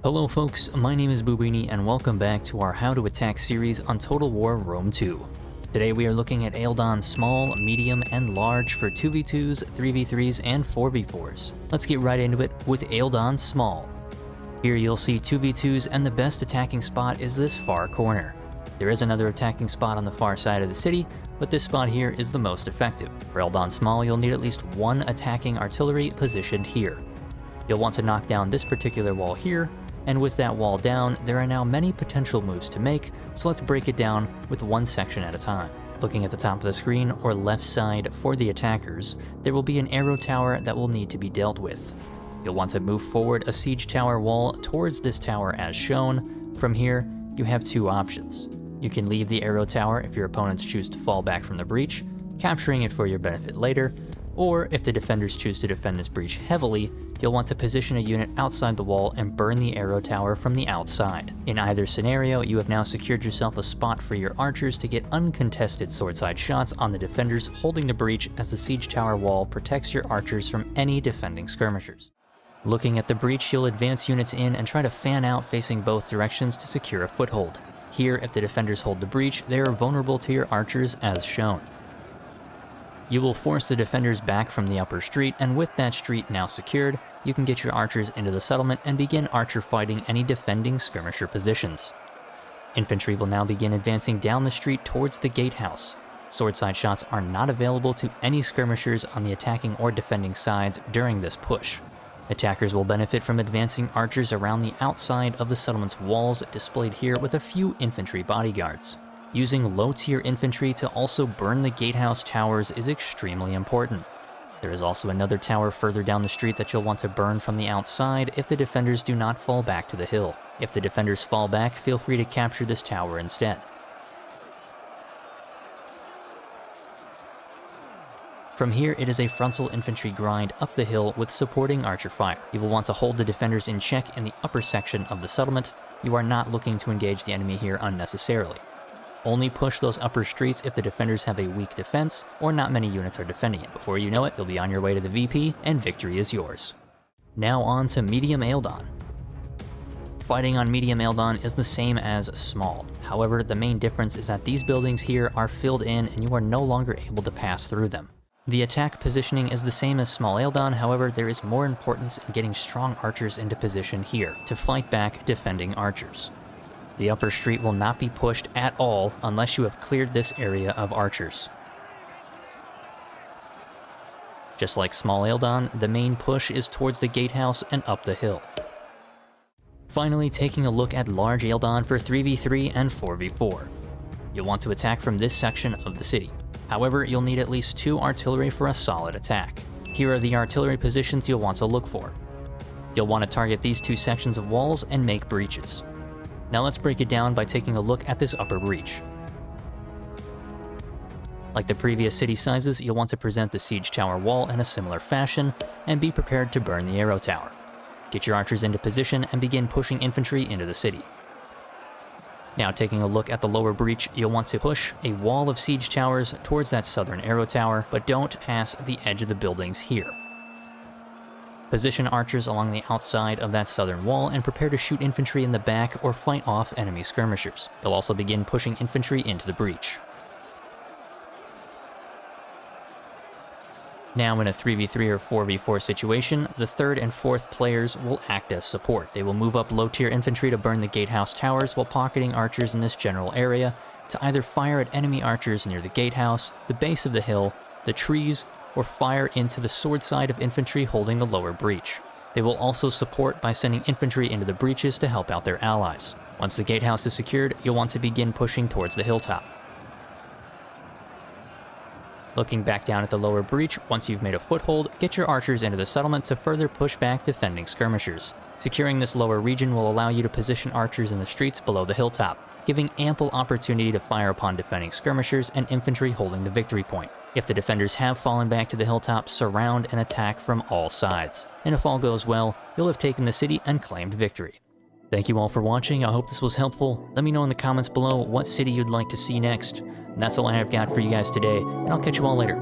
Hello folks, my name is Bubinni and welcome back to our How to Attack series on Total War Rome 2. Today we are looking at Eildon Small, Medium, and Large for 2v2s, 3v3s, and 4v4s. Let's get right into it with Eildon Small. Here you'll see 2v2s and the best attacking spot is this far corner. There is another attacking spot on the far side of the city, but this spot here is the most effective. For Eildon Small you'll need at least one attacking artillery positioned here. You'll want to knock down this particular wall here, and with that wall down, there are now many potential moves to make, so let's break it down with one section at a time. Looking at the top of the screen, or left side for the attackers, there will be an arrow tower that will need to be dealt with. You'll want to move forward a siege tower wall towards this tower as shown. From here, you have two options. You can leave the arrow tower if your opponents choose to fall back from the breach, capturing it for your benefit later, or if the defenders choose to defend this breach heavily, you'll want to position a unit outside the wall and burn the arrow tower from the outside. In either scenario, you have now secured yourself a spot for your archers to get uncontested swordside shots on the defenders holding the breach, as the siege tower wall protects your archers from any defending skirmishers. Looking at the breach, you'll advance units in and try to fan out facing both directions to secure a foothold. Here, if the defenders hold the breach, they are vulnerable to your archers as shown. You will force the defenders back from the upper street, and with that street now secured, you can get your archers into the settlement and begin archer fighting any defending skirmisher positions. Infantry will now begin advancing down the street towards the gatehouse. Swordside shots are not available to any skirmishers on the attacking or defending sides during this push. Attackers will benefit from advancing archers around the outside of the settlement's walls, displayed here with a few infantry bodyguards. Using low-tier infantry to also burn the gatehouse towers is extremely important. There is also another tower further down the street that you'll want to burn from the outside if the defenders do not fall back to the hill. If the defenders fall back, feel free to capture this tower instead. From here, it is a frontal infantry grind up the hill with supporting archer fire. You will want to hold the defenders in check in the upper section of the settlement. You are not looking to engage the enemy here unnecessarily. Only push those upper streets if the defenders have a weak defense or not many units are defending it. Before you know it, you'll be on your way to the VP and victory is yours. Now on to Medium Eildon. Fighting on Medium Eildon is the same as Small. However, the main difference is that these buildings here are filled in and you are no longer able to pass through them. The attack positioning is the same as Small Eildon, however, there is more importance in getting strong archers into position here to fight back defending archers. The upper street will not be pushed at all unless you have cleared this area of archers. Just like Small Eildon, the main push is towards the gatehouse and up the hill. Finally, taking a look at Large Eildon for 3v3 and 4v4. You'll want to attack from this section of the city. However, you'll need at least 2 artillery for a solid attack. Here are the artillery positions you'll want to look for. You'll want to target these 2 sections of walls and make breaches. Now let's break it down by taking a look at this upper breach. Like the previous city sizes, you'll want to present the siege tower wall in a similar fashion, and be prepared to burn the arrow tower. Get your archers into position and begin pushing infantry into the city. Now taking a look at the lower breach, you'll want to push a wall of siege towers towards that southern arrow tower, but don't pass the edge of the buildings here. Position archers along the outside of that southern wall and prepare to shoot infantry in the back or fight off enemy skirmishers. You'll also begin pushing infantry into the breach. Now in a 3v3 or 4v4 situation, the 3rd and 4th players will act as support. They will move up low-tier infantry to burn the gatehouse towers while pocketing archers in this general area to either fire at enemy archers near the gatehouse, the base of the hill, the trees, or fire into the sword side of infantry holding the lower breach. They will also support by sending infantry into the breaches to help out their allies. Once the gatehouse is secured, you'll want to begin pushing towards the hilltop. Looking back down at the lower breach, once you've made a foothold, get your archers into the settlement to further push back defending skirmishers. Securing this lower region will allow you to position archers in the streets below the hilltop, giving ample opportunity to fire upon defending skirmishers and infantry holding the victory point. If the defenders have fallen back to the hilltop, surround and attack from all sides. And if all goes well, you'll have taken the city and claimed victory. Thank you all for watching, I hope this was helpful. Let me know in the comments below what city you'd like to see next. And that's all I have got for you guys today, and I'll catch you all later.